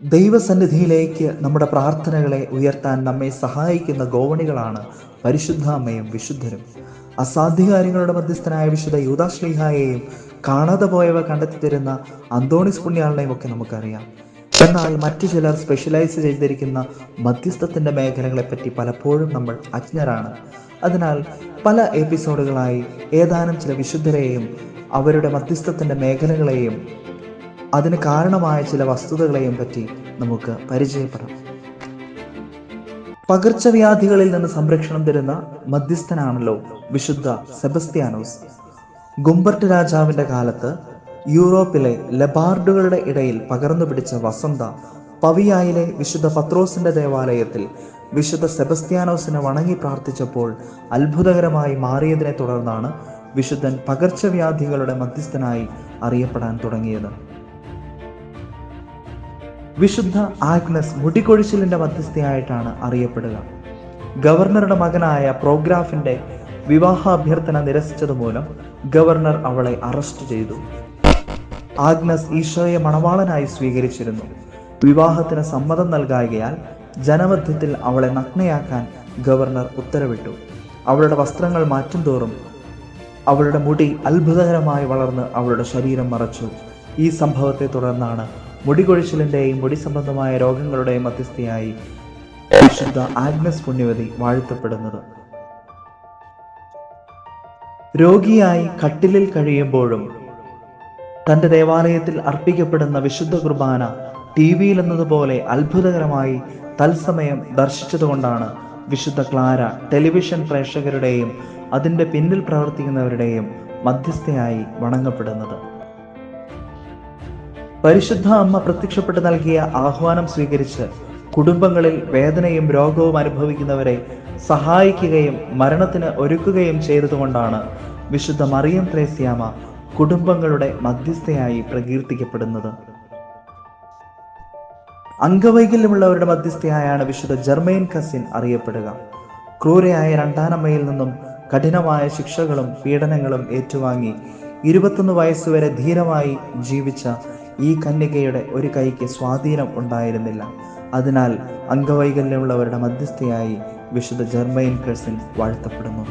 ദൈവസന്നിധിയിലേക്ക് നമ്മുടെ പ്രാർത്ഥനകളെ ഉയർത്താൻ നമ്മെ സഹായിക്കുന്ന ഗോവണികളാണ് പരിശുദ്ധ അമ്മയും വിശുദ്ധരും. അസാധ്യകാര്യങ്ങളുടെ മധ്യസ്ഥനായ വിശുദ്ധ യൂദാശ്ലീഹായെയും കാണാതെ പോയവ കണ്ടെത്തി തരുന്ന അന്തോണിസ് പുണ്യാളനെയും ഒക്കെ നമുക്കറിയാം. എന്നാൽ മറ്റു ചിലർ സ്പെഷ്യലൈസ് ചെയ്തിരിക്കുന്ന മധ്യസ്ഥത്തിൻ്റെ മേഖലകളെപ്പറ്റി പലപ്പോഴും നമ്മൾ അജ്ഞരാണ്. അതിനാൽ പല എപ്പിസോഡുകളായി ഏതാനും ചില വിശുദ്ധരെയും അവരുടെ മധ്യസ്ഥത്തിൻ്റെ മേഖലകളെയും അതിന് കാരണമായ ചില വസ്തുതകളെയും പറ്റി നമുക്ക് പരിചയപ്പെടാം. പകർച്ചവ്യാധികളിൽ നിന്ന് സംരക്ഷണം തരുന്ന മധ്യസ്ഥനാണല്ലോ വിശുദ്ധ സെബസ്ത്യാനോസ്. ഗുംബർട്ട് രാജാവിൻ്റെ കാലത്ത് യൂറോപ്പിലെ ലബാർഡുകളുടെ ഇടയിൽ പകർന്നു പിടിച്ച വസന്ത പവിയായിലെ വിശുദ്ധ പത്രോസിന്റെ ദേവാലയത്തിൽ വിശുദ്ധ സെബസ്ത്യാനോസിനെ വണങ്ങി പ്രാർത്ഥിച്ചപ്പോൾ അത്ഭുതകരമായി മാറിയതിനെ തുടർന്നാണ് വിശുദ്ധൻ പകർച്ചവ്യാധികളുടെ മധ്യസ്ഥനായി അറിയപ്പെടാൻ തുടങ്ങിയത്. വിശുദ്ധ ആഗ്നസ് മുടികൊഴിച്ചിലിന്റെ മധ്യസ്ഥയായിട്ടാണ് അറിയപ്പെടുക. ഗവർണറുടെ മകനായ പ്രോഗ്രാഫിന്റെ വിവാഹാഭ്യർത്ഥന നിരസിച്ചതുമൂലം ഗവർണർ അവളെ അറസ്റ്റ് ചെയ്തു. ആഗ്നസ് ഈശോയെ മണവാളനായി സ്വീകരിച്ചിരുന്നു. വിവാഹത്തിന് സമ്മതം നൽകായകയാൽ ജനമധ്യത്തിൽ അവളെ നഗ്നയാക്കാൻ ഗവർണർ ഉത്തരവിട്ടു. അവളുടെ വസ്ത്രങ്ങൾ മാറ്റും തോറും അവളുടെ മുടി അത്ഭുതകരമായി വളർന്ന് അവളുടെ ശരീരം മറച്ചു. ഈ സംഭവത്തെ തുടർന്നാണ് മുടികൊഴിച്ചിലിന്റെയും മുടി സംബന്ധമായ രോഗങ്ങളുടെയും മധ്യസ്ഥയായി വിശുദ്ധ ആഗ്നസ് പുണ്യവതി വാഴ്ത്തപ്പെടുന്നത്. രോഗിയായി കട്ടിലിൽ കഴിയുമ്പോഴും തൻ്റെ ദേവാലയത്തിൽ അർപ്പിക്കപ്പെടുന്ന വിശുദ്ധ കുർബാന ടിവിയിൽ എന്നതുപോലെ അത്ഭുതകരമായി തത്സമയം ദർശിച്ചതുകൊണ്ടാണ് വിശുദ്ധ ക്ലാര ടെലിവിഷൻ പ്രേക്ഷകരുടെയും അതിൻ്റെ പിന്നിൽ പ്രവർത്തിക്കുന്നവരുടെയും മധ്യസ്ഥയായി വണങ്ങപ്പെടുന്നത്. പരിശുദ്ധ അമ്മ പ്രത്യക്ഷപ്പെട്ട് നൽകിയ ആഹ്വാനം സ്വീകരിച്ച് കുടുംബങ്ങളിൽ വേദനയും രോഗവും അനുഭവിക്കുന്നവരെ സഹായിക്കുകയും മരണത്തിന് ഒരുക്കുകയും ചെയ്തതുകൊണ്ടാണ് വിശുദ്ധ മറിയം ത്രേസ്യാമ്മ കുടുംബങ്ങളുടെ മധ്യസ്ഥയായി പ്രകീർത്തിക്കപ്പെടുന്നത്. അംഗവൈകല്യമുള്ളവരുടെ മധ്യസ്ഥയായാണ് വിശുദ്ധ ജർമെയിൻ കസിൻ അറിയപ്പെടുക. ക്രൂരയായ രണ്ടാനമ്മയിൽ നിന്നും കഠിനമായ ശിക്ഷകളും പീഡനങ്ങളും ഏറ്റുവാങ്ങി 21 വയസ്സുവരെ ധീരമായി ജീവിച്ച ഈ കന്യകയുടെ ഒരു കൈക്ക് സ്വാധീനം ഉണ്ടായിരുന്നില്ല. അതിനാൽ അംഗവൈകല്യമുള്ളവരുടെ മധ്യസ്ഥയായി വിശുദ്ധ ജർമെയിൻ കസിൻ വാഴ്ത്തപ്പെടുന്നു.